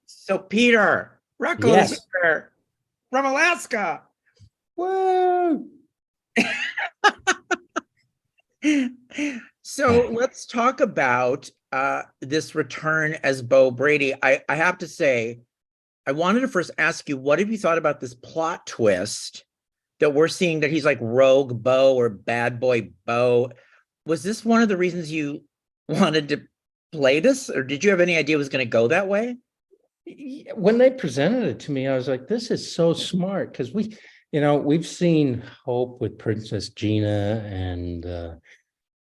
So Peter, Reckell is Yes. here from Alaska. Whoa. So let's talk about this return as Bo Brady. I have to say, I wanted to first ask you, what have you thought about this plot twist that we're seeing that he's like Rogue Bo or Bad Boy Bo? Was this one of the reasons you wanted to play this, or did you have any idea it was going to go that way? When they presented it to me, I was like, this is so smart because we've seen Hope with Princess Gina and,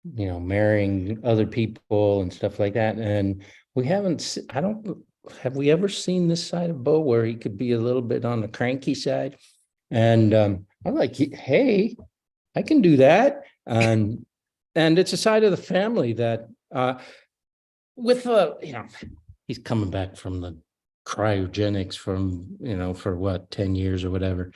marrying other people and stuff like that. And we haven't, I don't, have we ever seen this side of Bo where he could be a little bit on the cranky side? And I'm like, hey, I can do that. And it's a side of the family that, with he's coming back from the cryogenics for what, 10 years or whatever.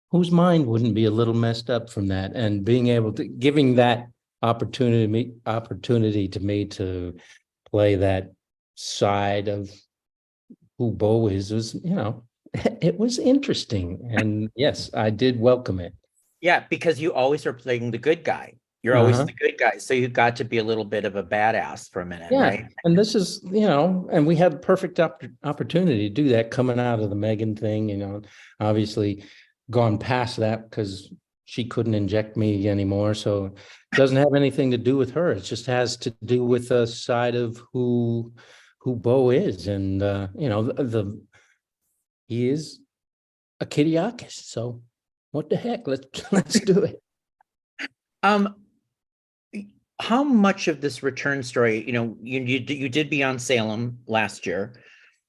Whose mind wouldn't be a little messed up from that? And being able to giving that opportunity to me to play that side of who Bo is was, it was interesting. And yes, I did welcome it. Yeah, because you always are playing the good guy. You're always Uh-huh. the good guy. So you got to be a little bit of a badass for a minute, Yeah, right? and this is, and we had perfect opportunity to do that coming out of the Megan thing, obviously gone past that because she couldn't inject me anymore. So it doesn't have anything to do with her. It just has to do with a side of who Bo is. And he is a Kiriakis. So what the heck? Let's do it. Um, how much of this return story, you did be on Salem last year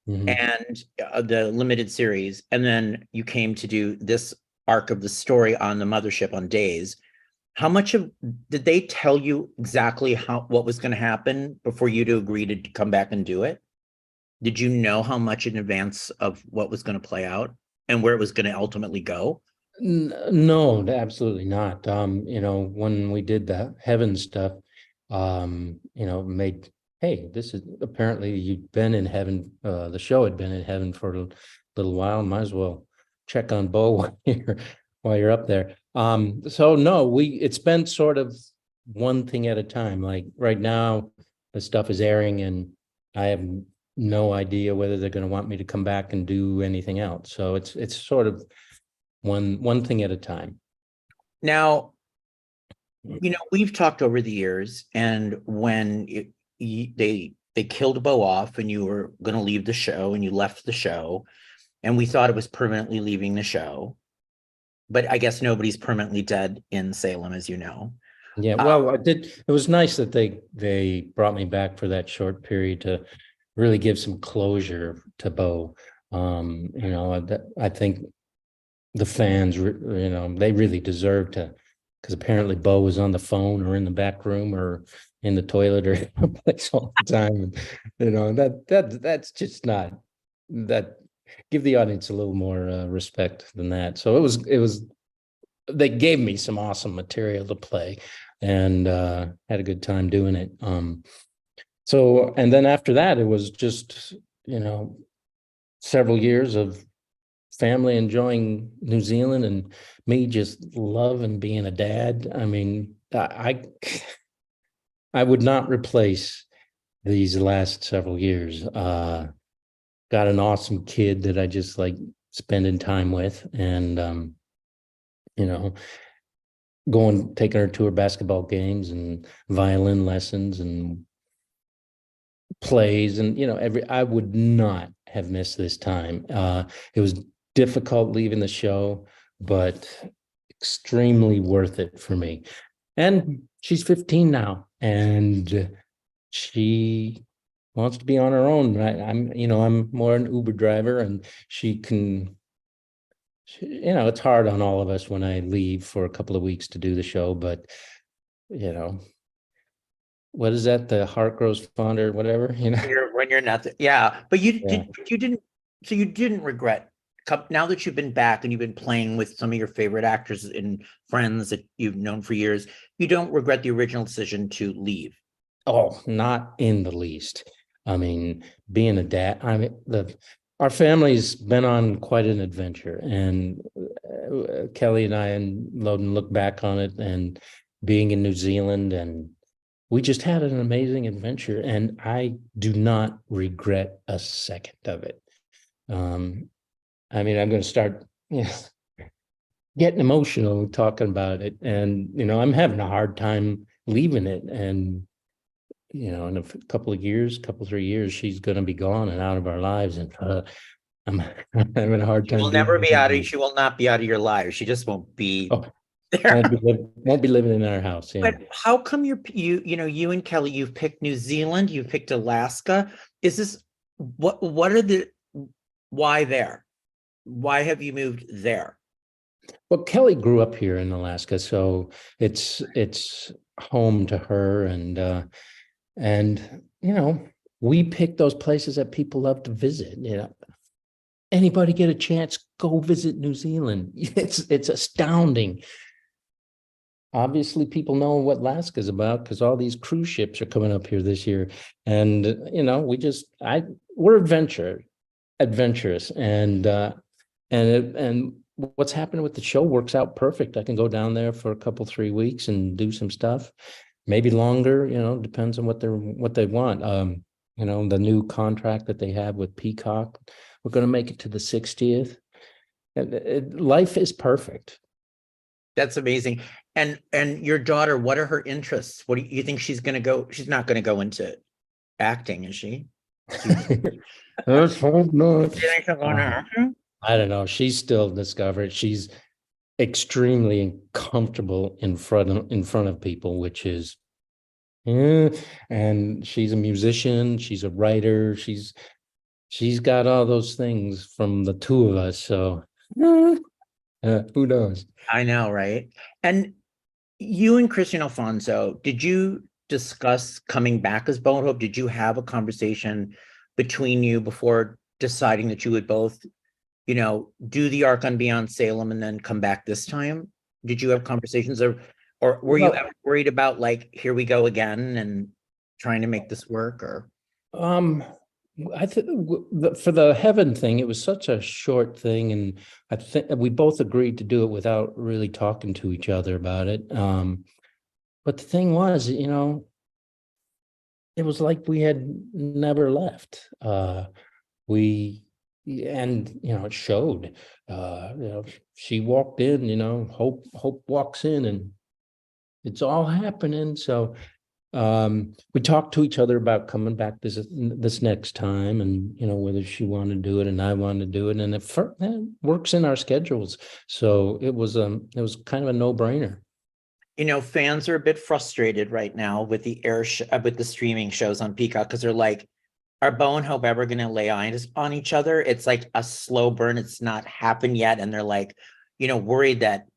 Mhm. and the limited series, and then you came to do this arc of the story on the mothership on Days. How much of did they tell you exactly what was going to happen before you to agree to come back and do it? Did you know how much in advance of what was going to play out and where it was going to ultimately go? No, absolutely not. When we did the heaven stuff, made, hey, this is apparently you've been in heaven. The show had been in heaven for a little while. Might as well check on Bo while you're up there. So no, it's been sort of one thing at a time. Like right now, the stuff is airing, and I have no idea whether they're going to want me to come back and do anything else. So it's sort of one thing at a time. Now, we've talked over the years, and when they killed Bo off, and you were going to leave the show, and you left the show, and we thought it was permanently leaving the show, but I guess nobody's permanently dead in Salem, as you know. Yeah, well, it was nice that they brought me back for that short period to really give some closure to Bo. I think the fans, they really deserve to, because apparently Bo was on the phone or in the back room or in the toilet or place all the time. And, that's just not that. Give the audience a little more respect than that. So it was. They gave me some awesome material to play, and had a good time doing it. So and then after that, it was just several years of family enjoying New Zealand and me just loving being a dad. I mean, I would not replace these last several years. Got an awesome kid that I just like spending time with, and you know, taking her to her basketball games and violin lessons and plays, and I would not have missed this time. It was difficult leaving the show, but extremely worth it for me. And she's 15 now, and she wants to be on her own. I'm more an Uber driver, and it's hard on all of us when I leave for a couple of weeks to do the show, but you know, what is that? The heart grows fonder, whatever, When you're not, yeah, but Yeah. you didn't regret now that you've been back and you've been playing with some of your favorite actors and friends that you've known for years. You don't regret the original decision to leave. Oh, not in the least. I mean, being a dad, I mean, our family's been on quite an adventure, and Kelly and I and Loden look back on it, and being in New Zealand, and we just had an amazing adventure, and I do not regret a second of it. I mean, I'm going to start, getting emotional talking about it, and I'm having a hard time leaving it, and in a couple of years, 3 years, she's going to be gone and out of our lives, and I'm having a hard She time will never being be out of, there. she will not be out of your life. She just won't be Oh, there. won't be living in our house. Yeah. But how come you and Kelly, you've picked New Zealand, you've picked Alaska? Is this what are the why there? Why have you moved there? Well, Kelly grew up here in Alaska, so it's home to her, and we pick those places that people love to visit. Anybody get a chance, go visit New Zealand. It's astounding. Obviously, people know what Alaska is about because all these cruise ships are coming up here this year, and we're adventurous, and what's happening with the show works out perfect. I can go down there for a couple, 3 weeks and do some stuff, maybe longer, depends on what they want. The new contract that they have with Peacock, we're going to make it to the 60th. Life is perfect. That's amazing. And your daughter, what are her interests? What do you think she's going to go? She's not going to go into acting, is she? Let's hope not. Do you think she'll go into acting? I don't know. She's still discovering. She's extremely comfortable in front of people, which is, and she's a musician. She's a writer. She's got all those things from the two of us. So who knows? I know, right? And you and Christian Alfonso, did you discuss coming back as Bo and Hope? Did you have a conversation between you before deciding that you would both, do the arc on Beyond Salem and then come back this time? Did you have conversations, or were you ever worried about, like, here we go again and trying to make this work? Or I think for the heaven thing, it was such a short thing, and I think we both agreed to do it without really talking to each other about it. But the thing was, it was like we had never left. It showed. She walked in. Hope walks in, and it's all happening. So we talked to each other about coming back this next time, and whether she wanted to do it and I wanted to do it, and it works in our schedules. So it was kind of a no-brainer. Fans are a bit frustrated right now with the with the streaming shows on Peacock, because they're like, are Bo and Hope ever going to lay eyes on each other? It's like a slow burn. It's not happened yet, and they're like, worried that,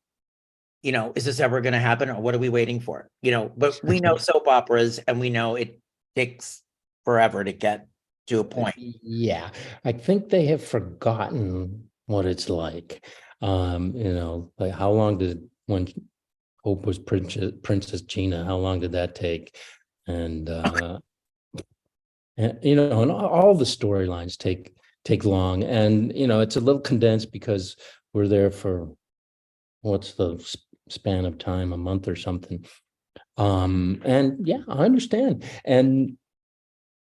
is this ever going to happen, or what are we waiting for? But we know soap operas, and we know it takes forever to get to a point. Yeah, I think they have forgotten what it's like. Like how long when Hope was Princess Gina, how long did that take? And and all the storylines take long, and it's a little condensed because we're there for what's the span of time, a month or something. And yeah, I understand, and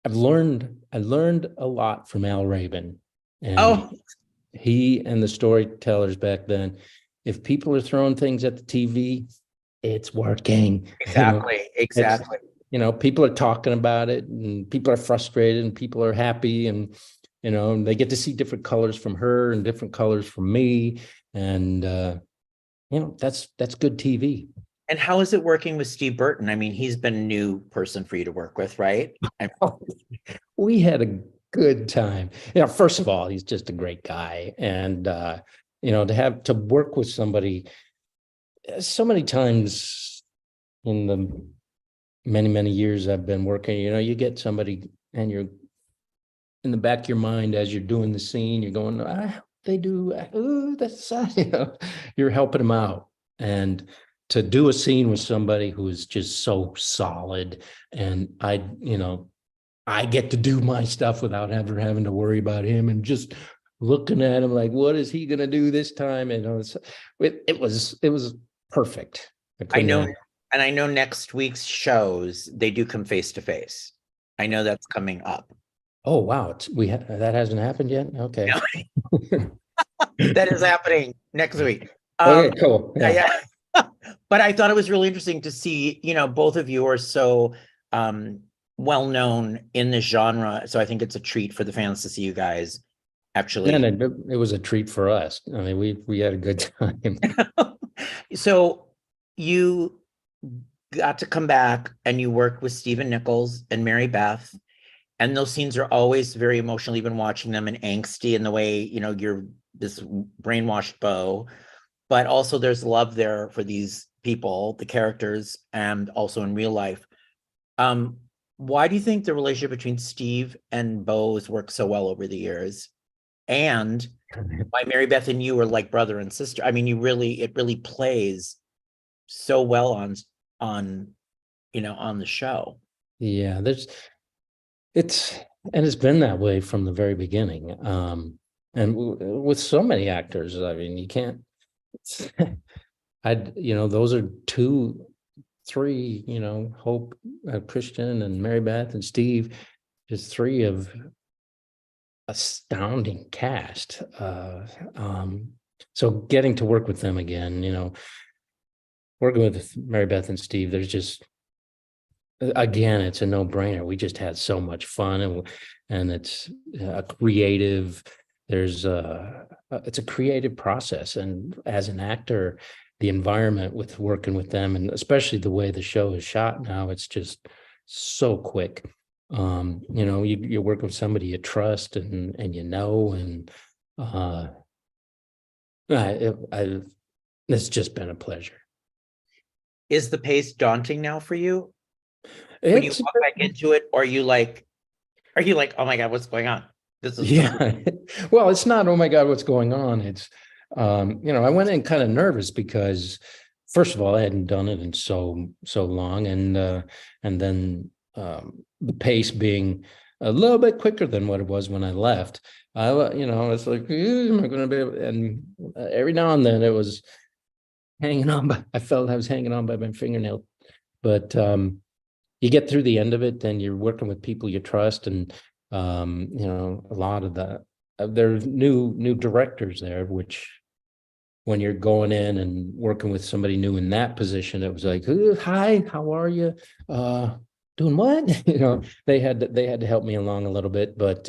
I learned a lot from Al Rabin, and he and the storytellers back then. If people are throwing things at the TV, it's working. Exactly. People are talking about it, and people are frustrated, and people are happy, and they get to see different colors from her and different colors from me, and that's good TV. And how is it working with Steve Burton? I mean, he's been a new person for you to work with, right? We had a good time. First of all, he's just a great guy, and to work with somebody so many times in the many years I've been working, you get somebody, and you're in the back of your mind as you're doing the scene, you're going, they do, that's you're helping them out. And to do a scene with somebody who is just so solid, and I I get to do my stuff without ever having to worry about him and just looking at him like, what is he going to do this time? And it was perfect. I know, and I know next week's shows, they do come face to face. I know that's coming up. Oh, wow. That hasn't happened yet. Okay. That is happening next week. Okay, cool. Yeah. But I thought it was really interesting to see, both of you are so well known in this genre. So I think it's a treat for the fans to see you guys actually. And it was a treat for us. I mean, we had a good time. So you got to come back and you worked with Stephen Nichols and Mary Beth. And those scenes are always very emotional, even watching them, and angsty in the way, you're this brainwashed Bo, but also there's love there for these people, the characters, and also in real life. Why do you think the relationship between Steve and Bo has worked so well over the years? And why Mary Beth and you are like brother and sister? I mean, it really plays so well on the show. Yeah, it's been that way from the very beginning. And with so many actors, I mean, you can't, those are 2, 3, Hope, Christian and Mary Beth and Steve, just 3 of astounding cast. So getting to work with them again, working with Mary Beth and Steve, there's just, again, it's a no-brainer. We just had so much fun, and it's a creative. It's a creative process, and as an actor, the environment with working with them, and especially the way the show is shot now, it's just so quick. You work with somebody you trust and it's just been a pleasure. Is the pace daunting now for you? When you walk back into it, or are you like, oh my God, what's going on? This is Well, it's not, oh my God, what's going on? It's, I went in kind of nervous because, first of all, I hadn't done it in so long. And then the pace being a little bit quicker than what it was when I left. It's like, am I going to be able, and every now and then it was hanging on, but I felt I was hanging on by my fingernail. But you get through the end of it, then you're working with people you trust, and a lot of there's new directors there, which when you're going in and working with somebody new in that position, it was like, hi, how are you? Doing what? They had to help me along a little bit, but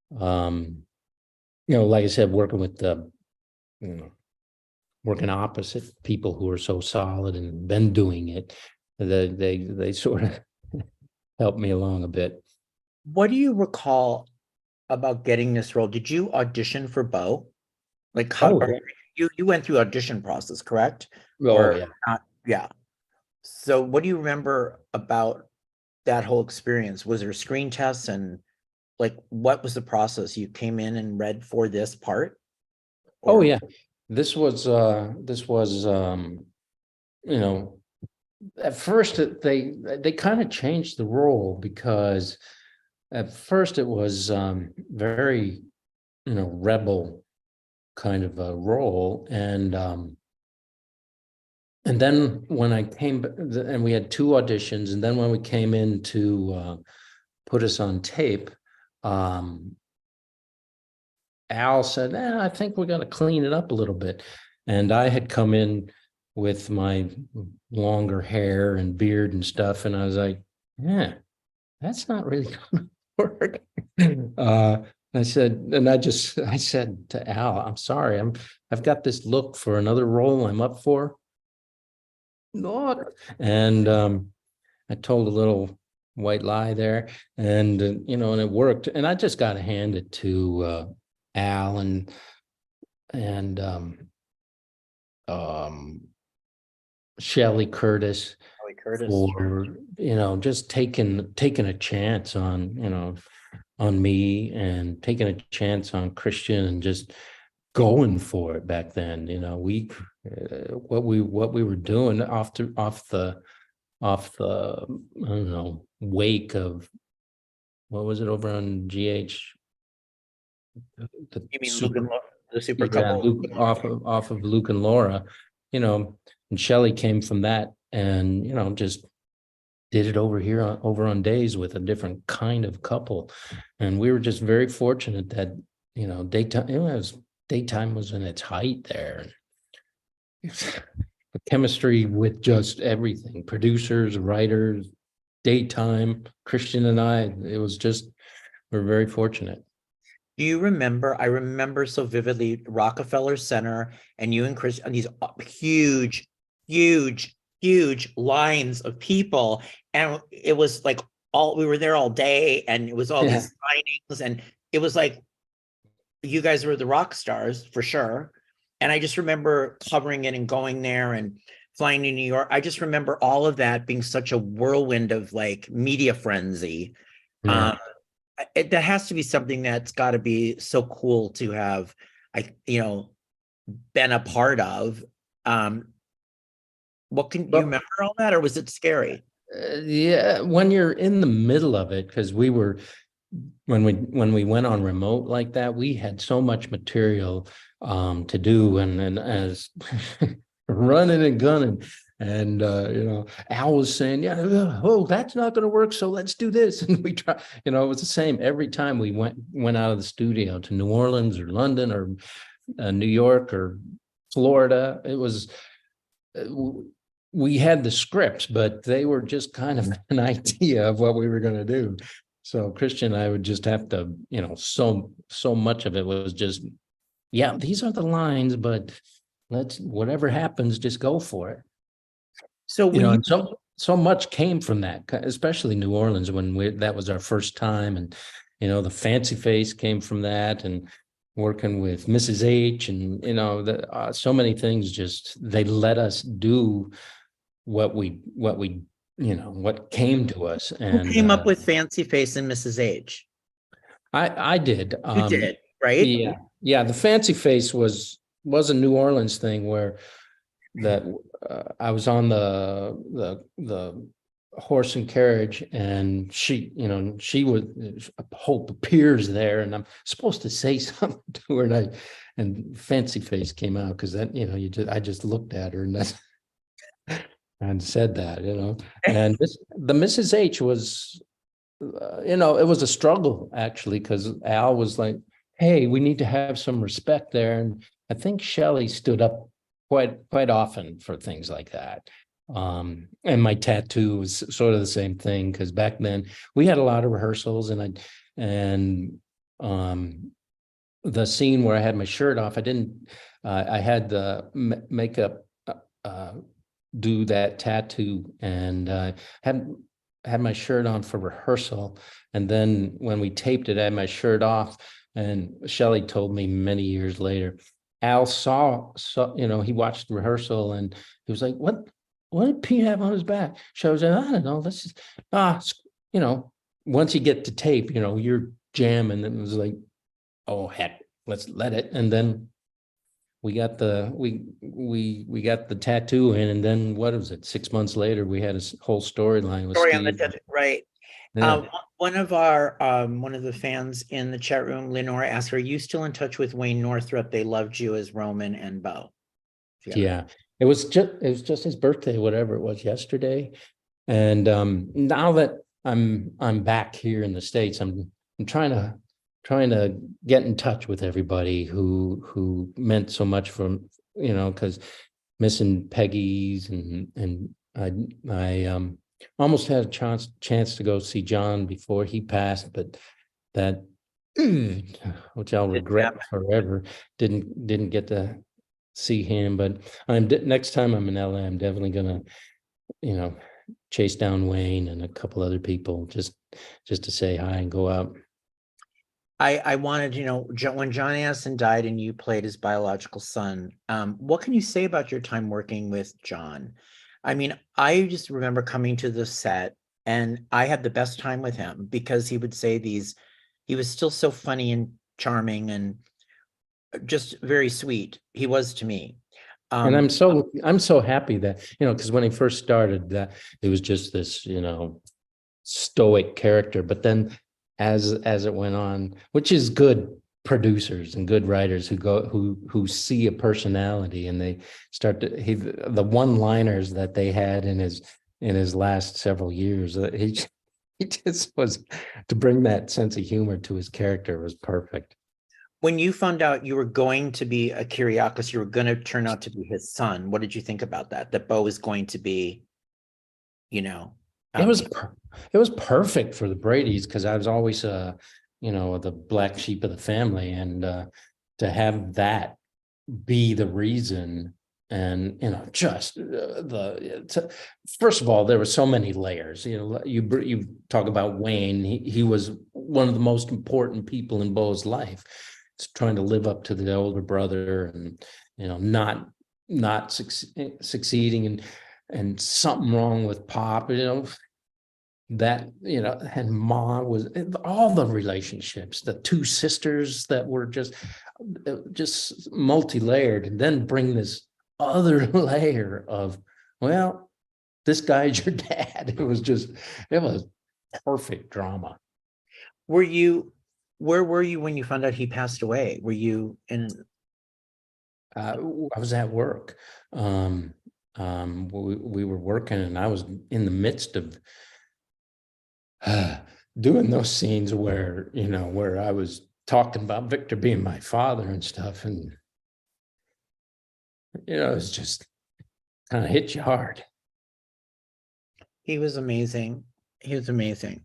like I said, working with working opposite people who are so solid and been doing it, they sort of helped me along a bit. What do you recall about getting this role? Did you audition for Bo? Like, how you went through audition process, correct? Yeah. Not? Yeah. So what do you remember about that whole experience? Was there screen tests, and like, what was the process? You came in and read for this part? Oh yeah. This was at first they kind of changed the role, because at first it was very rebel kind of a role, and then when I came, and we had 2 auditions, and then when we came in to put us on tape, Al said, I think we're going to clean it up a little bit. And I had come in with my longer hair and beard and stuff, and I was like, yeah, that's not really going to work. I said to Al, I'm sorry, I've got this look for another role I'm up for. And I told a little white lie there, and and it worked. And I just got to hand it to Al and Shelley Curtis for just taking a chance on me, and taking a chance on Christian, and just going for it back then. What we were doing off the I don't know, wake of what was it over on GH? The You mean Luke super, and Laura, the super yeah, couple? Luke off of Luke and Laura, and Shelley came from that, and just did it over here over on Days with a different kind of couple, and we were just very fortunate that daytime was in its height there. The chemistry with just everything, producers, writers, daytime, Christian and I, we're very fortunate. Do you remember? I remember so vividly Rockefeller Center and you and Chris and these huge, huge, huge lines of people. And it was like we were there all day and it was all Yeah. these signings and it was like you guys were the rock stars for sure. And I just remember covering it and going there and flying to New York. I just remember all of that being such a whirlwind of like media frenzy. Yeah. That has to be something that's got to be so cool to have, been a part of. What can you remember all that, or was it scary? Yeah, when you're in the middle of it, because when we went on remote like that, we had so much material to do, and as running and gunning. And Al was saying, "Yeah, oh, that's not going to work. So let's do this." And we try. It was the same every time we went out of the studio to New Orleans or London or New York or Florida. It was we had the scripts, but they were just kind of an idea of what we were going to do. So Christian and I would just have to, so much of it was just, yeah, these are the lines, but whatever happens, just go for it. So And so much came from that, especially New Orleans that was our first time, and the Fancy Face came from that, and working with Mrs. H, and so many things. Just they let us do what came to us. And who came up with Fancy Face and Mrs. H? I did. You did, right? Yeah. The Fancy Face was a New Orleans thing where that I was on the horse and carriage, and she was a Hope appears there, and I'm supposed to say something to her, and Fancy Face came out because that I just looked at her and said that, and the Mrs. H was it was a struggle actually, because Al was like, "Hey, we need to have some respect there," and I think Shelley stood up quite often for things like that. And my tattoo was sort of the same thing, because back then we had a lot of rehearsals, and the scene where I had my shirt off, I had the makeup do that tattoo, and had my shirt on for rehearsal, and then when we taped it, I had my shirt off, and Shelley told me many years later, Al saw he watched rehearsal, and he was like, what did Pete have on his back? She was like, I don't know, this is once you get to tape, you're jamming, and it was like, oh heck, let's let it. And then we got the tattoo in, and then what was it, 6 months later we had a whole storyline with Story Steve. on the tattoo, right? Yeah. One of the fans in the chat room, Lenora, asked, "Are you still in touch with Wayne Northrup? They loved you as Roman and Bo." Yeah. It was just his birthday, whatever it was, yesterday. And now that I'm back here in the States, I'm trying to get in touch with everybody who meant so much from, because missing Peggy's, and I almost had a chance to go see John before he passed, but that, which I'll regret forever, didn't get to see him. But next time I'm in LA, I'm definitely gonna, chase down Wayne and a couple other people just to say hi and go out. I wanted, when John Aniston died and you played his biological son, what can you say about your time working with John? I mean, I just remember coming to the set and I had the best time with him, because he would say he was still so funny and charming and just very sweet. He was to me. And I'm so happy that, because when he first started, that it was just this, stoic character, but then as it went on, which is good producers and good writers who see a personality, and they start to the one-liners that they had in his last several years. He just was, to bring that sense of humor to his character was perfect. When you found out you were going to be a Kyriakos, you were going to turn out to be his son, what did you think about that? That Bo was going to be, you know, It was perfect for the Bradys, because I was always the black sheep of the family, and to have that be the reason. And just first of all, there were so many layers. You talk about Wayne. He was one of the most important people in Bo's life. It's trying to live up to the older brother, and not succeeding, and something wrong with Pop. That and Ma was, all the relationships, the two sisters that were just multi-layered, and then bring this other layer of, well, this guy's your dad. It was perfect drama. Where were you when you found out he passed away? Were you in? I was at work. We were working, and I was in the midst of doing those scenes where I was talking about Victor being my father and stuff, and it's just kind of hit you hard. He was amazing. He was amazing.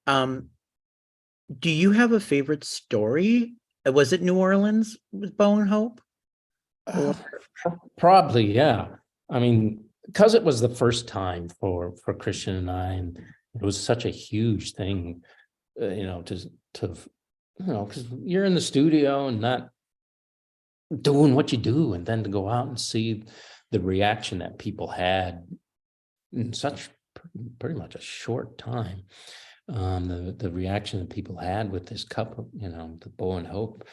Do you have a favorite story? Was it New Orleans with Bo and Hope? Probably, yeah. I mean, because it was the first time for Christian and I, and it was such a huge thing, because you're in the studio and not doing what you do, and then to go out and see the reaction that people had in such pretty much a short time. The reaction that people had with this couple, the Bo and Hope,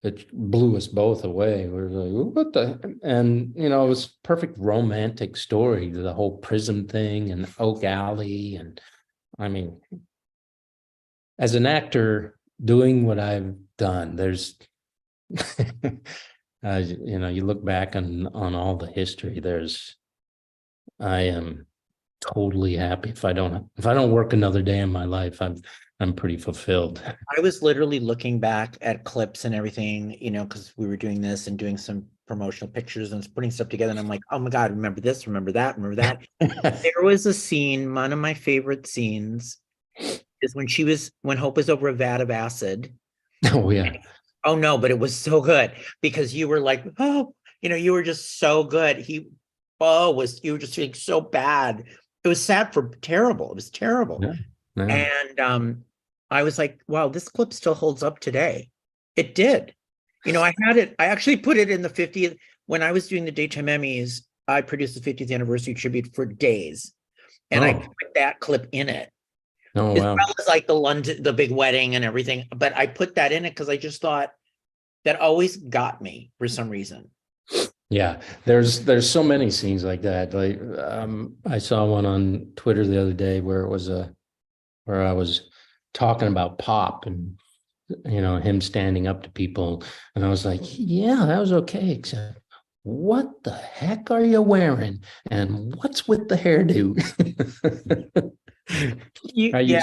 it blew us both away. We were like, what the? And, it was perfect romantic story, the whole prison thing and Oak Alley. And I mean, as an actor doing what I've done, there's, you look back on all the history, I am totally happy. If I don't work another day in my life, I'm pretty fulfilled. I was literally looking back at clips and everything, because we were doing this and doing some promotional pictures and putting stuff together. And I'm like, oh my God, remember this, remember that, remember that. There was a scene, one of my favorite scenes is when Hope was over a vat of acid. Oh, yeah. Oh no, but it was so good because you were like, oh, you were just so good. You were just feeling so bad. It was sad terrible. It was terrible. Yeah. Yeah. And I was like, wow, this clip still holds up today. It did. I actually put it in the 50th. When I was doing the Daytime Emmys, I produced the 50th anniversary tribute for days. And I put that clip in it. Oh, as wow. well as like the big wedding and everything. But I put that in it because I just thought that always got me for some reason. Yeah, there's so many scenes like that. Like I saw one on Twitter the other day where I was talking about Pop and him standing up to people, and I was like, yeah, that was okay, except what the heck are you wearing, and what's with the hairdo? I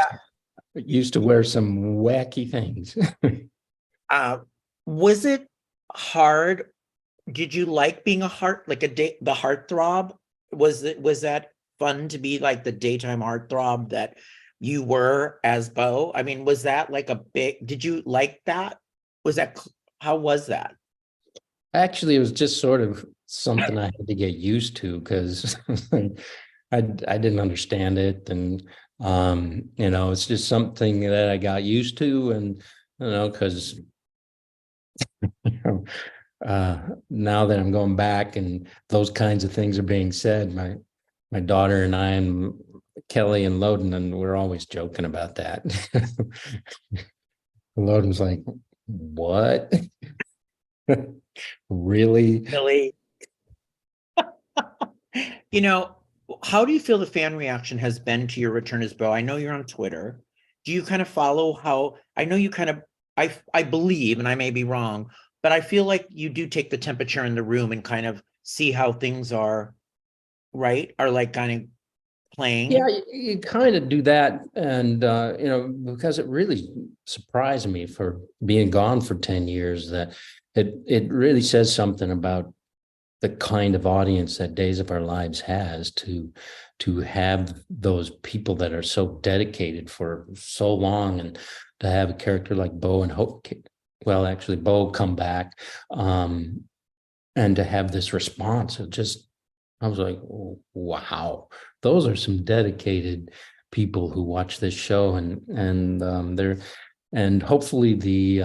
used to wear some wacky things. Was it hard? Did you like being the heartthrob? Was that fun to be like the daytime heartthrob that you were as Bo? I mean, was that like did you like that? How was that? Actually, it was just sort of something I had to get used to, because I didn't understand it. And, it's just something that I got used to. And, because now that I'm going back and those kinds of things are being said, my daughter and I and Kelly and Loden, and we're always joking about that. Loden's like, what? Really? How do you feel the fan reaction has been to your return as Bo? I know you're on Twitter do you kind of follow how, I know you kind of, I believe, and I may be wrong, but I feel like you do take the temperature in the room and kind of see how things are, right? Are like kind of playing. Yeah, you kind of do that. And, because it really surprised me for being gone for 10 years, that it really says something about the kind of audience that Days of Our Lives has, to have those people that are so dedicated for so long, and to have a character like Bo and Hope, well, actually Bo come back, and to have this response. I was like, oh, wow, those are some dedicated people who watch this show, and they're, and hopefully the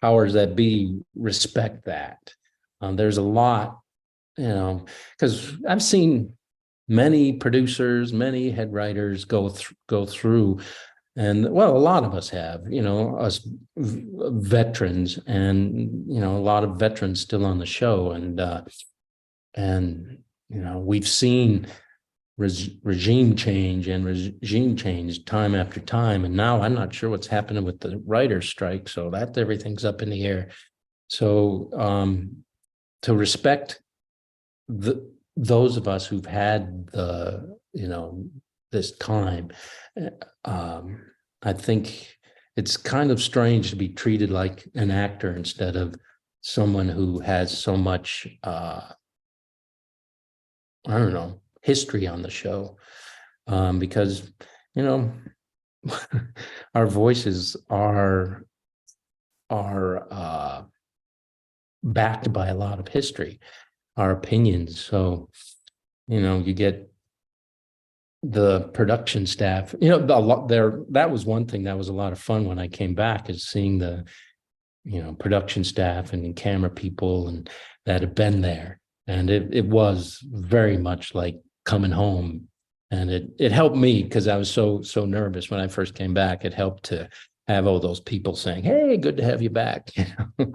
powers that be respect that. There's a lot, because I've seen many producers, many head writers go through, and well, a lot of us have, us veterans, and a lot of veterans still on the show, and we've seen regime change and regime change time after time, and now I'm not sure what's happening with the writer's strike, so that everything's up in the air. So to respect those of us who've had this time, I think it's kind of strange to be treated like an actor instead of someone who has so much I don't know, history on the show, because our voices are backed by a lot of history, our opinions. So you get the production staff, a lot there. That was one thing that was a lot of fun when I came back, is seeing the production staff and camera people and that have been there. And it was very much like coming home, and it helped me, because I was so nervous when I first came back. It helped to have all those people saying, "Hey, good to have you back."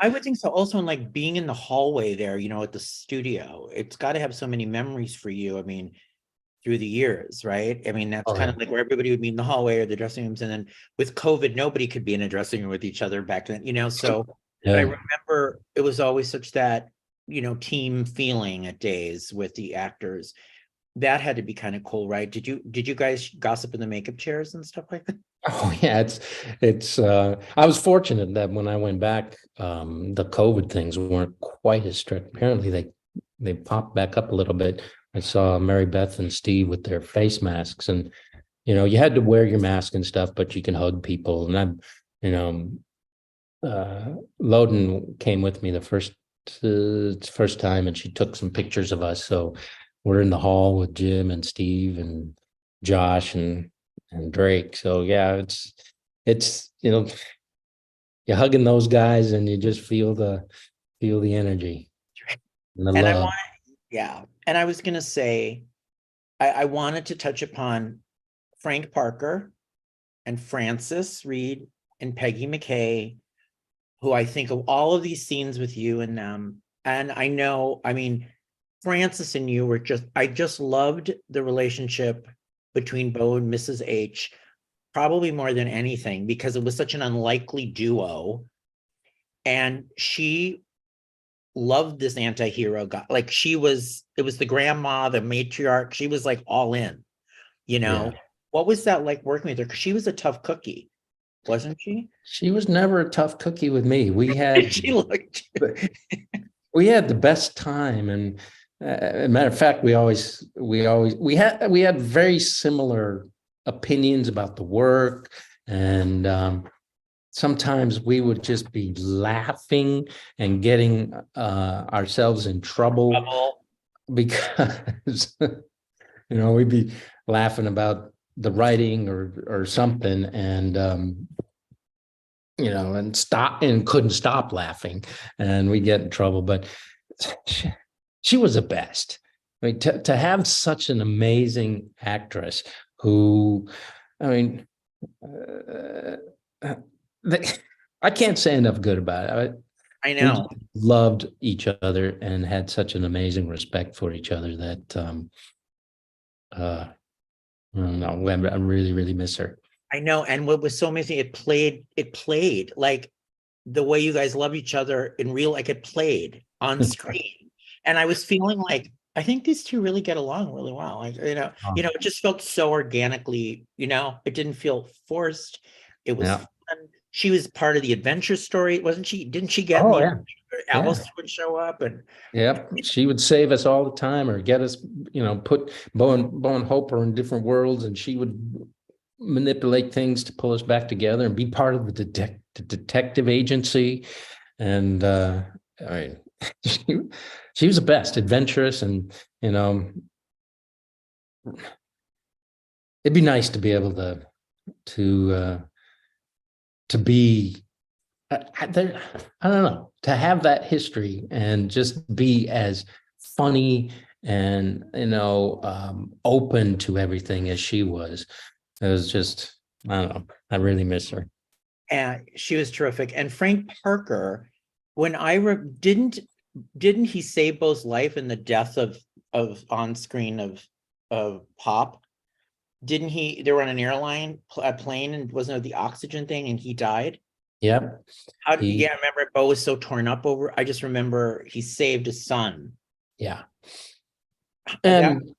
I would think so. Also, in like being in the hallway there, at the studio, it's got to have so many memories for you. I mean, through the years, right? I mean, that's kind of like where everybody would meet in the hallway or the dressing rooms. And then with COVID, nobody could be in a dressing room with each other back then, so, but I remember it was always such that, team feeling at Days with the actors. That had to be kind of cool, right? Did you guys gossip in the makeup chairs and stuff like that? Oh yeah, it's I was fortunate that when I went back, the COVID things weren't quite as strict. Apparently they popped back up a little bit. I saw Mary Beth and Steve with their face masks, and you had to wear your mask and stuff, but you can hug people. And I'm, Loden came with me the first time, and she took some pictures of us. So we're in the hall with Jim and Steve and Josh and Drake. So yeah, it's you're hugging those guys, and you just feel the energy and the love. And I was gonna say, I wanted to touch upon Frank Parker and Francis Reed and Peggy McCay, who I think of all of these scenes with you and them. And I know, I mean, Francis and you were I just loved the relationship between Bo and Mrs. H, probably more than anything, because it was such an unlikely duo. And she loved this anti-hero guy. Like it was the grandma, the matriarch. She was like all in, Yeah. What was that like working with her? Because she was a tough cookie, wasn't she? She was never a tough cookie with me. We had She looked. we had the best time, and as a matter of fact, we had very similar opinions about the work, and sometimes we would just be laughing and getting ourselves in trouble because we'd be laughing about the writing or something, and and couldn't stop laughing, and we get in trouble. But she was the best. I mean, to have such an amazing actress who, I mean, I can't say enough good about it. I know. We loved each other and had such an amazing respect for each other that No, I really, really miss her. I know. And what was so amazing, it played like the way you guys love each other in real, like it played on screen. And I was feeling like, I think these two really get along really well. Like, it just felt so organically, it didn't feel forced. It was Yeah. fun. She was part of the adventure story, wasn't she? Didn't she get Oh me? yeah. Yeah. Alice would show up and Yep. She would save us all the time or get us, put Bo and Hope are in different worlds, and she would manipulate things to pull us back together and be part of the detective agency. And I mean, she, she was the best, adventurous, and it'd be nice to be able to to be there. I don't know, to have that history and just be as funny and open to everything as she was. It was just, I don't know, I really miss her. and she was terrific. And Frank Parker, when didn't he save Bo's life in the death of on screen of Pop? Didn't he? They were on an airline, a plane, and wasn't it the oxygen thing, and he died? Yep. Yeah, I remember Bo was so torn up over. I just remember he saved his son. Yeah. That, And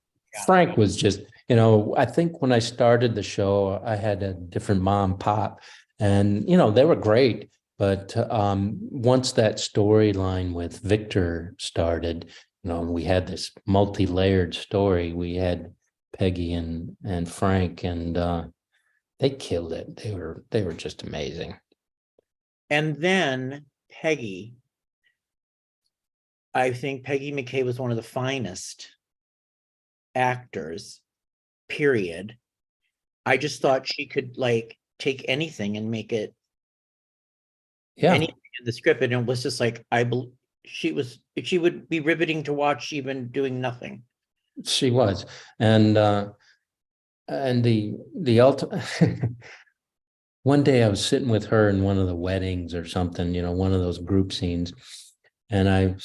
Frank was just, I think when I started the show, I had a different mom, pop, and, they were great. But once that storyline with Victor started, we had this multi-layered story. We had Peggy and Frank, and they killed it. They were just amazing. and then Peggy. I think Peggy McCay was one of the finest actors, period. I just thought she could like take anything and make it Yeah, anything in the script, and it was just like she would be riveting to watch even doing nothing. she was. And the ultimate one day I was sitting with her in one of the weddings or something, one of those group scenes, and I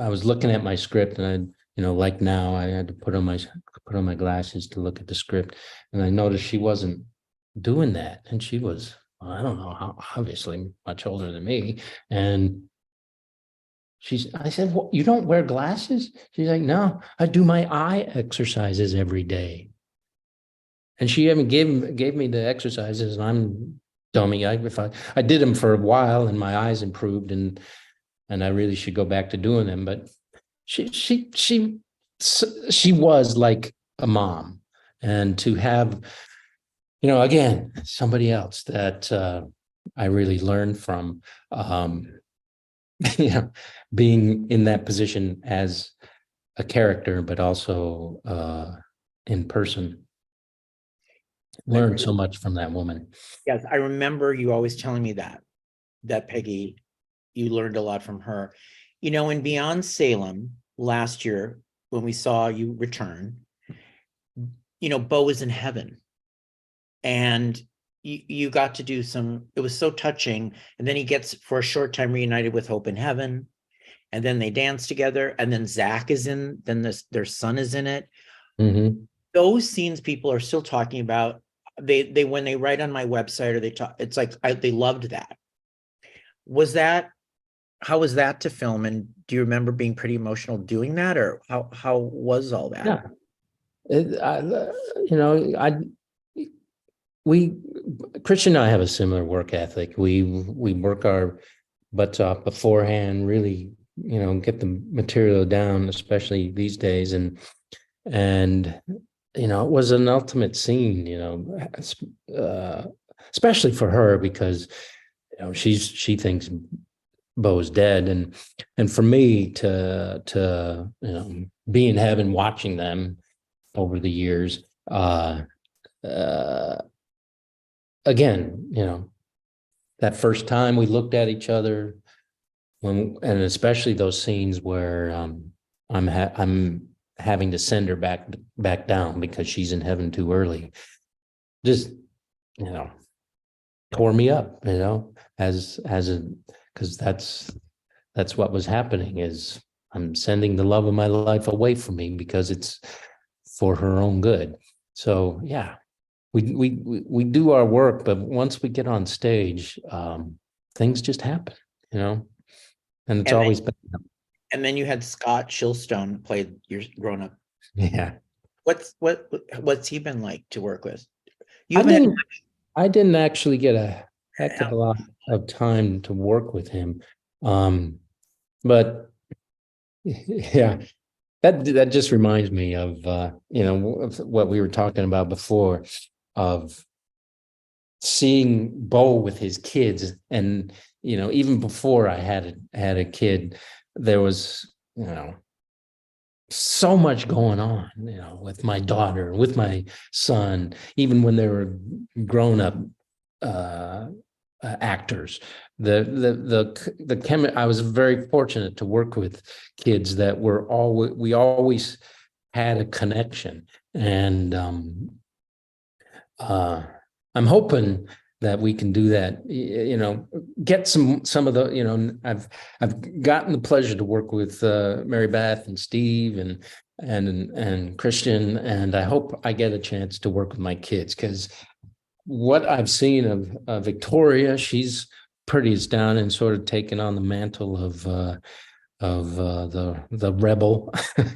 was looking at my script, and like now I had to put on my glasses to look at the script, and I noticed she wasn't doing that, and she was, I don't know how, obviously much older than me, and I said, well, you don't wear glasses? She's like, no, I do my eye exercises every day. And she even gave me the exercises, and I'm dummy. I did them for a while, and my eyes improved, and I really should go back to doing them. But she was like a mom, and to have, again, somebody else that I really learned from, being in that position as a character, but also in person. Learned so much from that woman. Yes, I remember you always telling me that Peggy, you learned a lot from her. In Beyond Salem last year, when we saw you return, Bo was in heaven, and you got to do it was so touching. And then he gets, for a short time, reunited with Hope in heaven, and then they dance together, and then Zach is then their son is in it. Mm-hmm. Those scenes people are still talking about. They when they write on my website, or they talk, it's like they loved that. How was that to film? And do you remember being pretty emotional doing that, or how was all that? Yeah, we Christian and I have a similar work ethic. We work our butts off beforehand, really, get the material down, especially these days. And it was an ultimate scene, especially for her, because she thinks Bo's dead, and for me to be in heaven watching them over the years, again, that first time we looked at each other, and especially those scenes where I'm having to send her back down because she's in heaven too early, just tore me up, because that's what was happening. Is I'm sending the love of my life away from me because it's for her own good. So yeah, we do our work, but once we get on stage, things just happen, and it's And always been, and then you had Scott Shilstone play your grown up. yeah. What's he been like to work with? You I haven't had didn't I didn't actually get a heck of a lot of time to work with him. But yeah, that just reminds me of of what we were talking about before, of seeing Bo with his kids. And even before I had a kid, there was so much going on, with my daughter, with my son, even when they were grown up actors. I was very fortunate to work with kids that we always had a connection. And I'm hoping that we can do that, get some of the, I've gotten the pleasure to work with Mary Beth and Steve and Christian, and I hope I get a chance to work with my kids, because what I've seen of Victoria, she's pretty as down and sort of taken on the mantle of the rebel. She's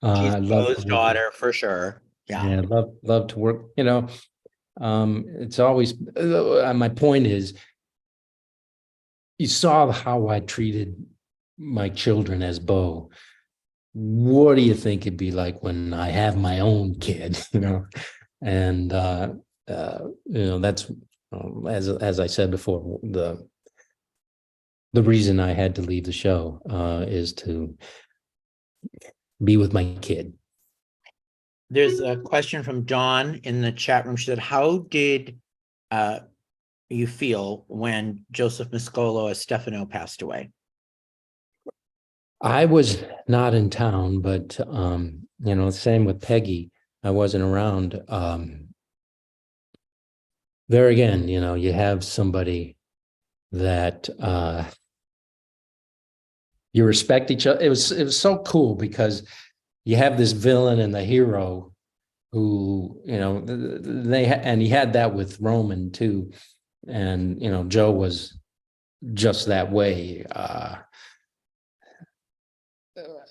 I love Joe's daughter for sure. Yeah. yeah, love to work. It's always my point is, you saw how I treated my children as Bo. What do you think it'd be like when I have my own kid? And that's as I said before, the reason I had to leave the show is to be with my kid. There's a question from Dawn in the chat room. She said, how did you feel when Joseph Mascolo as Stefano passed away? I was not in town, but same with Peggy. I wasn't around. There again, you have somebody that you respect each other. It was so cool, because you have this villain and the hero who, and he had that with Roman too. And, Joe was just that way.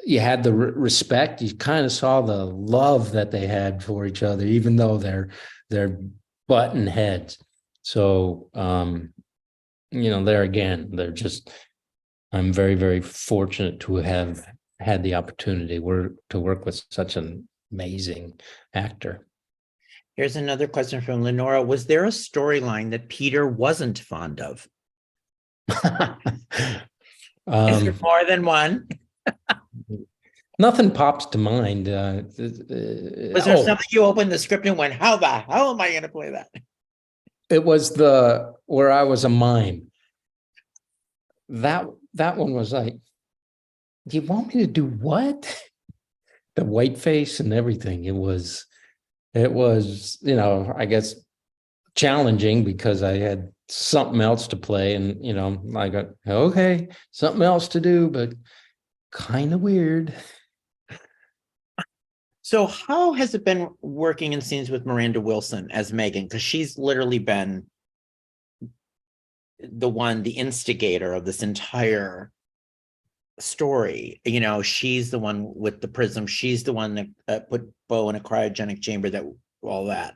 You had the respect. You kind of saw the love that they had for each other, even though they're button heads. So, there again, I'm very, very fortunate to have had the opportunity to work with such an amazing actor. Here's another question from Lenora. Was there a storyline that Peter wasn't fond of? Is there more than one? Nothing pops to mind. Was there something you opened the script and went, how the hell am I going to play that? It was where I was a mime. That one was like, do you want me to do what? The white face and everything. It was, I guess, challenging, because I had something else to play, and I got, okay, something else to do, but kind of weird. So how has it been working in scenes with Miranda Wilson as Megan? Because she's literally been the instigator of this entire story. She's the one with the prism. She's the one that put Bo in a cryogenic chamber, all that.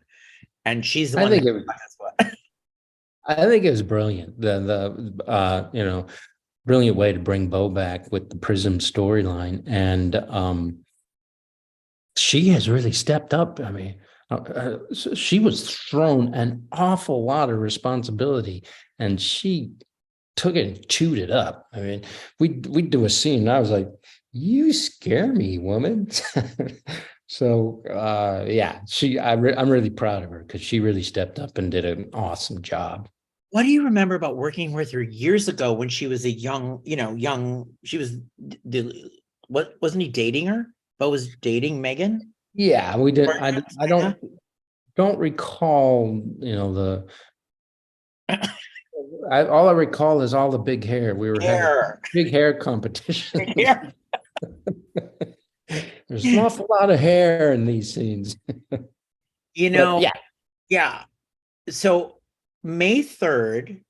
And she's the one. I think it was brilliant. The brilliant way to bring Bo back with the prism storyline. And she has really stepped up. I mean, she was thrown an awful lot of responsibility, and she took it and chewed it up. I mean, we'd do a scene, and I was like, you scare me, woman. So yeah, I'm really proud of her, because she really stepped up and did an awesome job. What do you remember about working with her years ago when she was a young, she was, wasn't he dating her? Bo was dating Megan? Yeah, we did. I don't recall, all I recall is all the big hair. We were having big hair competition. Yeah. There's an awful lot of hair in these scenes. You But know, yeah, yeah. So May 3rd,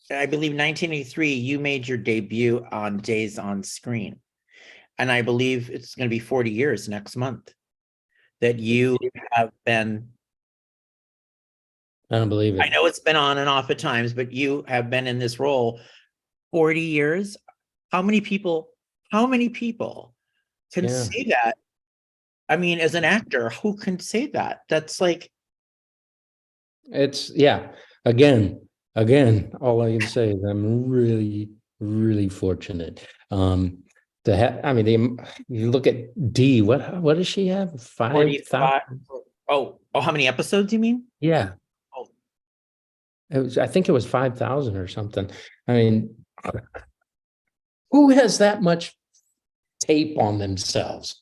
I believe 1983, you made your debut on Days on Screen. And I believe it's going to be 40 years next month that you have been. I don't believe I it. know it's been on and off at times, but you have been in this role 40 years. How many people can Yeah, say that? I mean, as an actor, who can say that? That's like, it's again, all I can say is I'm really, really fortunate. To have, I mean, you look at D, what does she have? 5,000? 45. Oh, how many episodes you mean? Yeah, Oh, I think it was 5,000 or something. I mean, who has that much tape on themselves?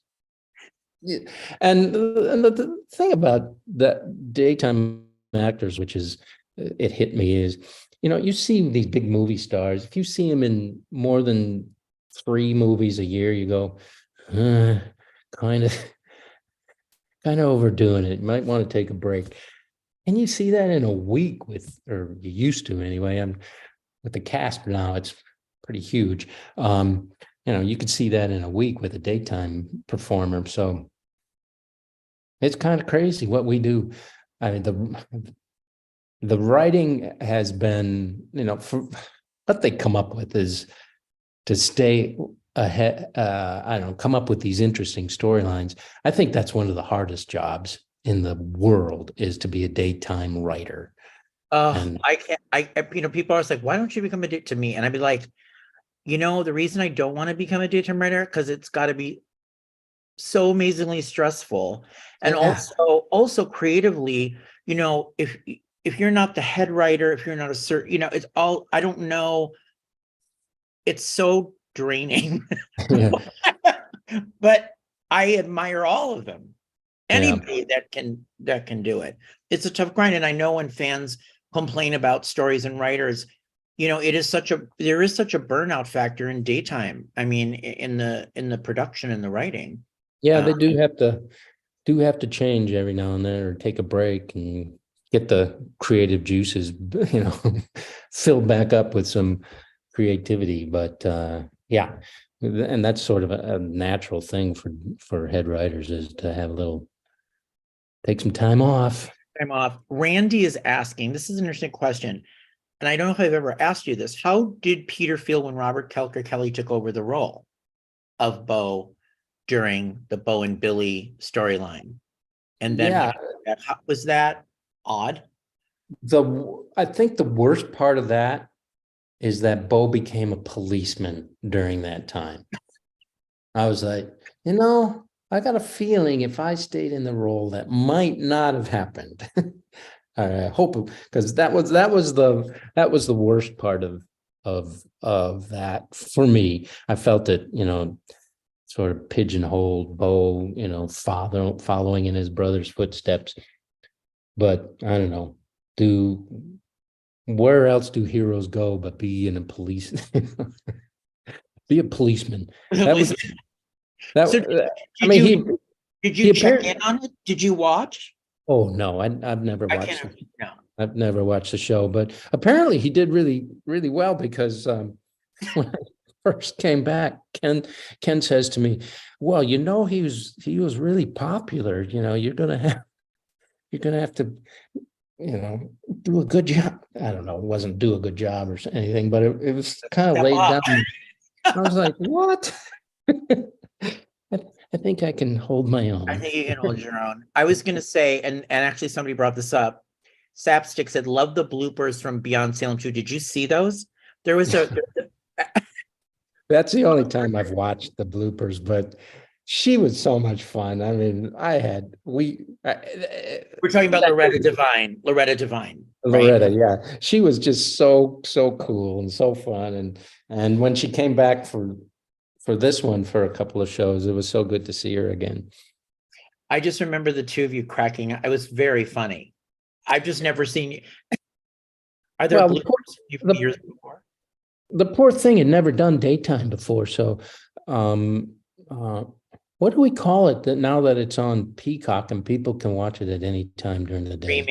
Yeah. And the thing about that daytime actors, which is it hit me, is you see these big movie stars. If you see them in more than 3 movies a year, you go, kind of kind of overdoing it. You might want to take a break. And you see that in a week or you used to anyway. I'm with the cast now, it's pretty huge. You could see that in a week with a daytime performer. So it's kind of crazy what we do. I mean, the writing has been, for what they come up with is to stay ahead. I don't know, come up with these interesting storylines. I think that's one of the hardest jobs in the world, is to be a daytime writer. And I can't. People are like, why don't you become a to me? And I'd be like, the reason I don't want to become a daytime writer, because it's got to be so amazingly stressful, and yeah, also creatively, if you're not the head writer, if you're not a certain, it's all, I don't know, it's so draining. yeah, But I admire all of them. yeah, Anybody that can do it. It's a tough grind, and I know when fans complain about stories and writers, there is such a burnout factor in daytime. I mean, in the production and the writing. yeah. Uh, They do have to change every now and then, or take a break and get the creative juices, filled back up with some creativity. But yeah, and that's sort of a natural thing for head writers, is to have take some time off. time off. Randy is asking, this is an interesting question, and I don't know if I've ever asked you this. How did Peter feel when Robert Kelker Kelly took over the role of Bo during the Bo and Billy storyline? And then Yeah, was that odd? I think the worst part of that is that Bo became a policeman during that time. I was like, I got a feeling if I stayed in the role, that might not have happened. I hope, because that was the worst part of that for me. I felt it, sort of pigeonholed Bo, following in his brother's footsteps. But I don't know. Where else do heroes go but be in a police? Be a policeman. That was that. So I did mean, you did he you check appeared. in on it? Did you watch? Oh no, I've never I watched. can't. No. I've never watched the show, but apparently he did really, really well, because when I first came back, Ken says to me, "Well, he was really popular. You're gonna have to, do a good job." I don't know. It wasn't do a good job or anything, but it was kind of Step laid up. down. I was like, what? I think I can hold my I own. think you can hold your own. I was gonna say, and actually somebody brought this up. Sapstick said, "Love the bloopers from Beyond Salem 2." Did you see those? There was a That's the only time I've watched the bloopers, but she was so much fun. I mean, we're talking about Loretta Devine. Loretta Devine, right? Loretta, yeah, she was just so cool and so fun, and when she came back for this one for a couple of shows, it was so good to see her again. I just remember the two of you cracking. It was very funny. I've just never seen you. Are there Well, bloopers from you from years before? the poor thing had never done daytime before, so um, uh, What do we call it that now that it's on Peacock and people can watch it at any time during the day?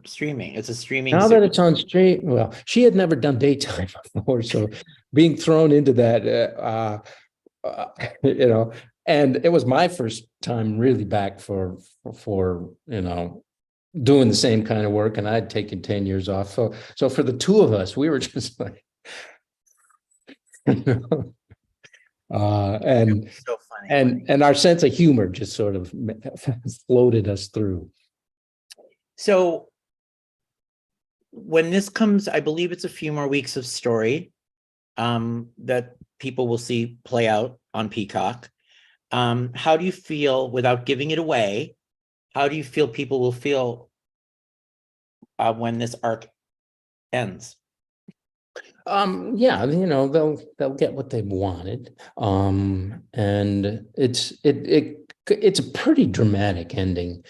Streaming. It's a streaming. Now that it's on stream, well, she had never done daytime before, so being thrown into that, you know, and it was my first time really back for doing the same kind of work, and I'd taken 10 years off. So for the two of us, we were just like, and so funny. and our sense of humor just sort of floated us through. So when this comes, I believe it's a few more weeks of story that people will see play out on Peacock. How do you feel, without giving it away, how do you feel people will feel when this arc ends? Yeah, they'll get what they've wanted. And it's a pretty dramatic ending.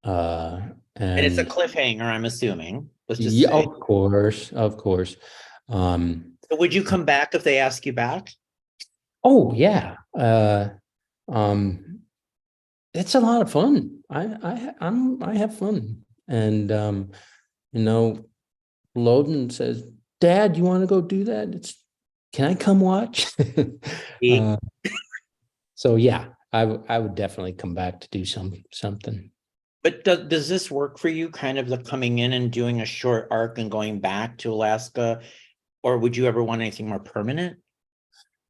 And it's a cliffhanger, I'm assuming. Let's just yeah, say. of course. So would you come back if they ask you back? Oh yeah. It's a lot of fun. I have fun. And Loden says, "Dad, you want to go do that?" Can I come watch? So yeah, I would definitely come back to do something. But does this work for you, kind of the coming in and doing a short arc and going back to Alaska? Or would you ever want anything more permanent?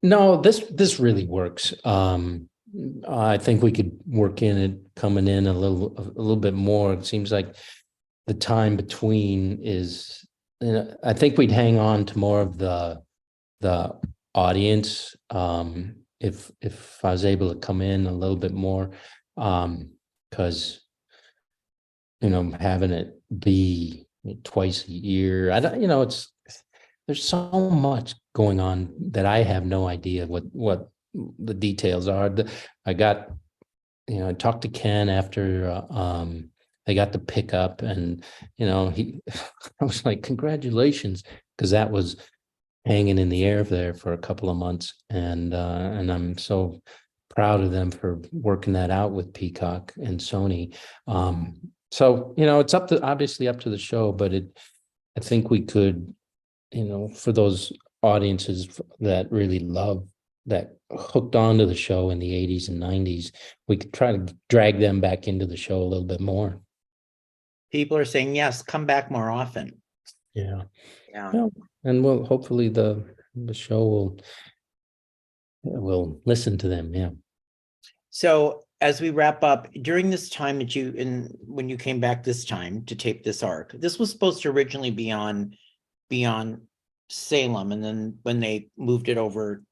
No, this really works. I think we could work in it coming in a little bit more. It seems like the time between is, I think we'd hang on to more of the audience if I was able to come in a little bit more, because having it be twice a year, I don't, there's so much going on that I have no idea what the details are. I got, I talked to Ken after they got the pickup, and I was like, congratulations, because that was hanging in the air there for a couple of months, and I'm so proud of them for working that out with Peacock and Sony. So it's obviously up to the show, but I think we could, for those audiences that really love, that hooked onto the show in the 80s and 90s, we could try to drag them back into the show a little bit more. People are saying, yes, come back more often. Yeah. And hopefully the show will listen to them. Yeah. So as we wrap up, during this time that when you came back this time to tape this arc, this was supposed to originally be on Salem, and then when they moved it over,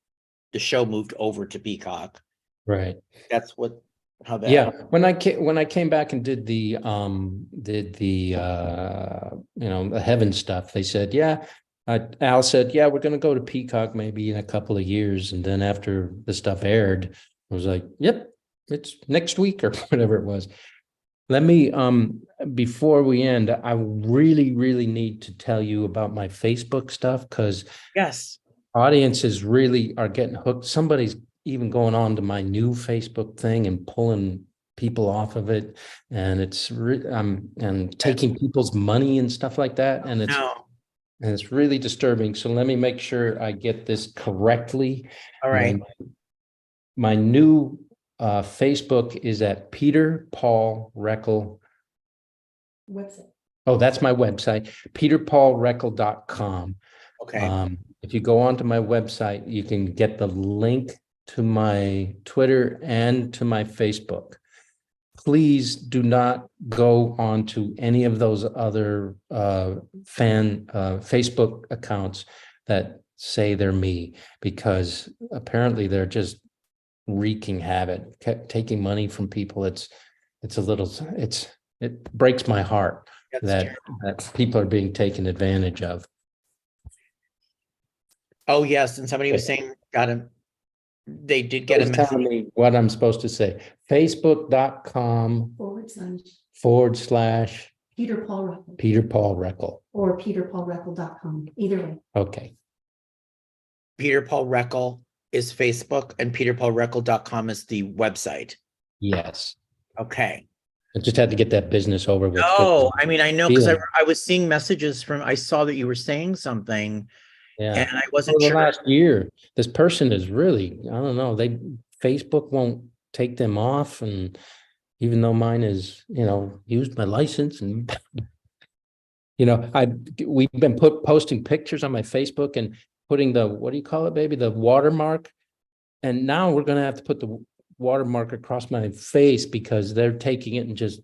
the show moved over to Peacock. Right. That's how that. Yeah. When I came back and did the the Heaven stuff, they said, yeah. Al said, yeah, we're going to go to Peacock maybe in a couple of years. And then after the stuff aired, I was like, yep, it's next week or whatever it was. Let me, before we end, I really, really need to tell you about my Facebook stuff, because Yes, audiences really are getting hooked. Somebody's even going on to my new Facebook thing and pulling people off of it. And it's and taking people's money and stuff like that. And it's really disturbing. So let me make sure I get this correctly. all right. My new Facebook is at Peter Paul Reckell. Website. Oh, that's my website, peterpaulreckell.com. Okay. If you go onto my website, you can get the link to my Twitter and to my Facebook. Please do not go on to any of those other Facebook accounts that say they're me, because apparently they're just wreaking havoc, taking money from people. It breaks my heart that people are being taken advantage of. Oh yes, and somebody was saying they did get a message. Telling me what I'm supposed to say. Facebook.com / Peter Paul Reckell. Peter Paul Reckell. Or peterpaulreckell.com. Either way. Okay. Peter Paul Reckell. is Facebook and peterpaulreckell.com is the website. Yes. Okay. I just had to get that business over with. Oh, I mean, I know because Feeling. I was seeing messages from, I saw that you were saying something Yeah. and I wasn't For the sure. last year, this person is really, I don't know, Facebook won't take them off. And even though mine is, used my license and, we've been posting pictures on my Facebook and putting the, what do you call it, baby? The watermark. And now we're going to have to put the watermark across my face because they're taking it and just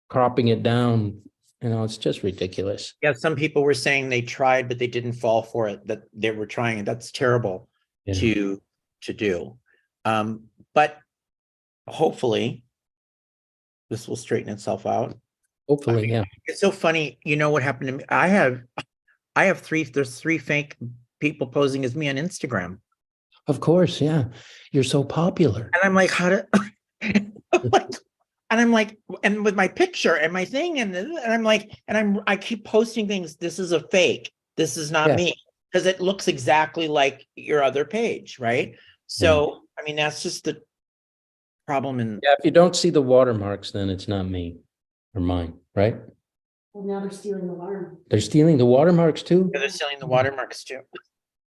cropping it down. It's just ridiculous. Yeah, some people were saying they tried, but they didn't fall for it, that they were trying it. That's terrible Yeah. to do. But hopefully this will straighten itself out. Hopefully, yeah. It's so funny. You know what happened to me? There's three fake people posing as me on Instagram. Of course, yeah. You're so popular. And I'm like, and with my picture and my thing, and I'm like, I keep posting things. This is a fake. This is not me, because it looks exactly like your other page, right? So, I mean, that's just the problem. If you don't see the watermarks, then it's not me or mine, right? Well, now they're stealing the watermark. They're stealing the watermarks too? They're stealing the watermarks too.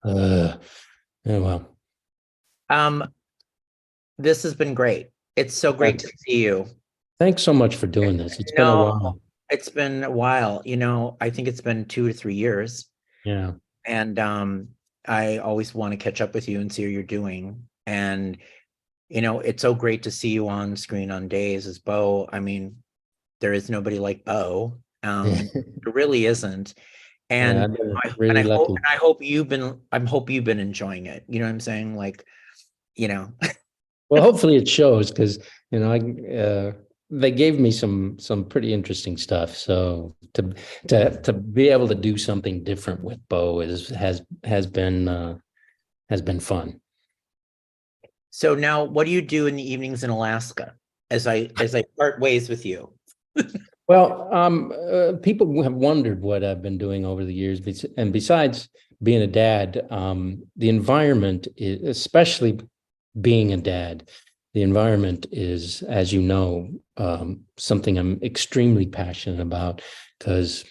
Yeah, well. This has been great. It's so great to see you. Thanks so much for doing this. It's been a while. It's been a while. I think it's been 2 to 3 years. Yeah. And I always want to catch up with you and see how you're doing. And it's so great to see you on screen on days as Bo. I mean, there is nobody like Bo. There really isn't. And I hope you've been enjoying it. You know what I'm saying? Like, Well, hopefully it shows, because they gave me some pretty interesting stuff. So to be able to do something different with Bo has been fun. So now, what do you do in the evenings in Alaska as I part ways with you? Well, people have wondered what I've been doing over the years, and besides being a dad, the environment is, especially being a dad, the environment is, as you know, something I'm extremely passionate about, because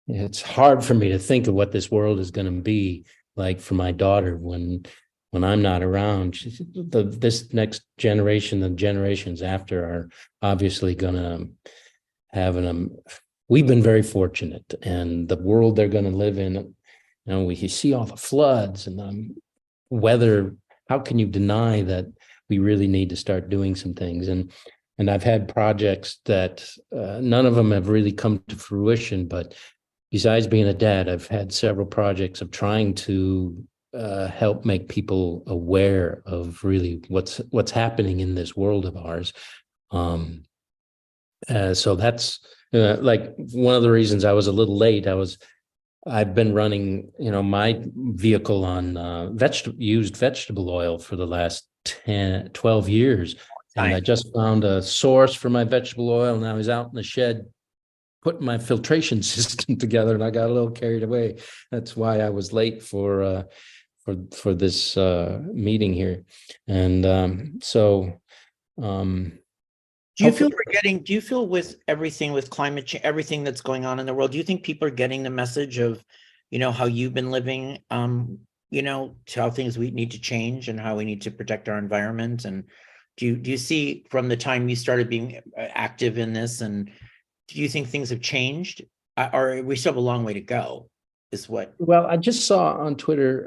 it's hard for me to think of what this world is going to be like for my daughter when I'm not around. This next generation, the generations after, are obviously going to have we've been very fortunate, and the world they're going to live in, we see all the floods and the weather. How can you deny that we really need to start doing some things? And I've had projects that none of them have really come to fruition, but besides being a dad, I've had several projects of trying to help make people aware of really what's happening in this world of ours. So that's like one of the reasons I was a little late. I've been running, my vehicle on used vegetable oil for the last 12 years. And I just found a source for my vegetable oil, and I was out in the shed putting my filtration system together, and I got a little carried away. That's why I was late for this meeting here. And do you feel with everything, with climate change, everything that's going on in the world, do you think people are getting the message of, how you've been living, to how things we need to change and how we need to protect our environment? And do you see from the time you started being active in this, and do you think things have changed, or we still have a long way to go? Well, I just saw on Twitter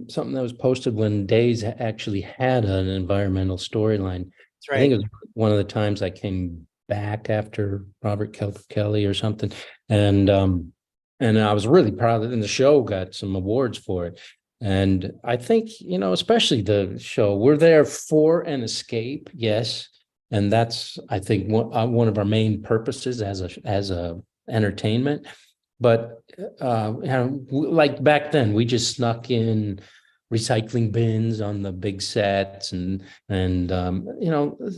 something that was posted when Days actually had an environmental storyline. That's right. I think it was one of the times I came back after Robert Kelly or something, and I was really proud that, and the show got some awards for it. And I think, especially the show, we're there for an escape, yes, and that's, I think, one of our main purposes as a entertainment. But like back then, we just snuck in recycling bins on the big sets and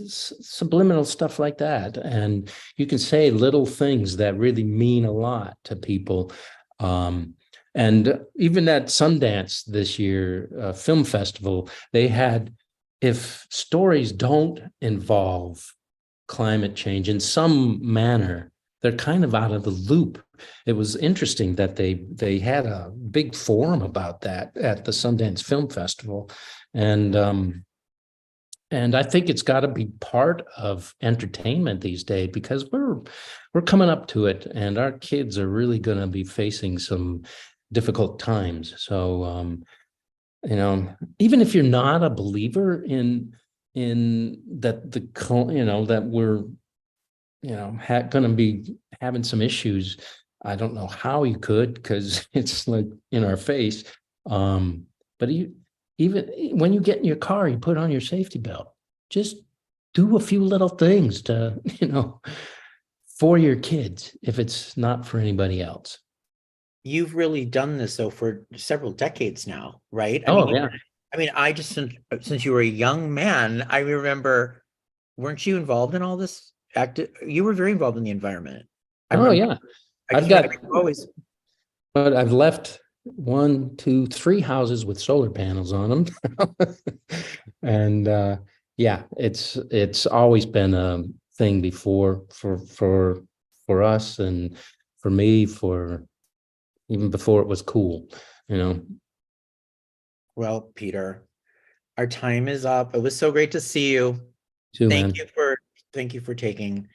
subliminal stuff like that. And you can say little things that really mean a lot to people. And even at Sundance this year, film festival, they had, if stories don't involve climate change in some manner, they're kind of out of the loop. It was interesting that they had a big forum about that at the Sundance Film Festival. And I think it's got to be part of entertainment these days, because we're coming up to it, and our kids are really going to be facing some difficult times. So, even if you're not a believer in that that we're going to be having some issues, I don't know how you could, because it's like in our face. But even when you get in your car, you put on your safety belt. Just do a few little things to, for your kids, if it's not for anybody else. You've really done this though for several decades now, right? Yeah. I just, since you were a young man, I remember, weren't you involved in all this? You were very involved in the environment. Yeah. But I've left 1, 2, 3 houses with solar panels on them. And it's always been a thing before for us, and for me, for even before it was cool, Well, Peter, our time is up. It was so great to see you. too, Thank man. you for taking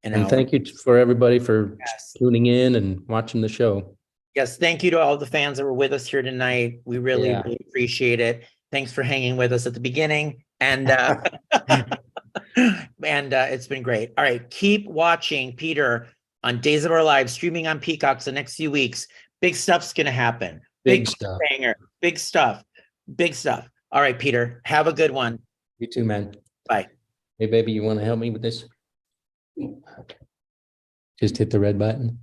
an And hour. thank you for everybody for Yes. tuning in and watching the show. Yes, thank you to all the fans that were with us here tonight. We really, really appreciate it. Thanks for hanging with us at the beginning, and it's been great. All right, keep watching Peter on Days of Our Lives, streaming on Peacocks the next few weeks. Big stuff's gonna happen. Big stuff. Banger. Big stuff. Big stuff. All right, Peter, have a good one. You too, man. Bye. Hey, baby, you want to help me with this? Just hit the red button.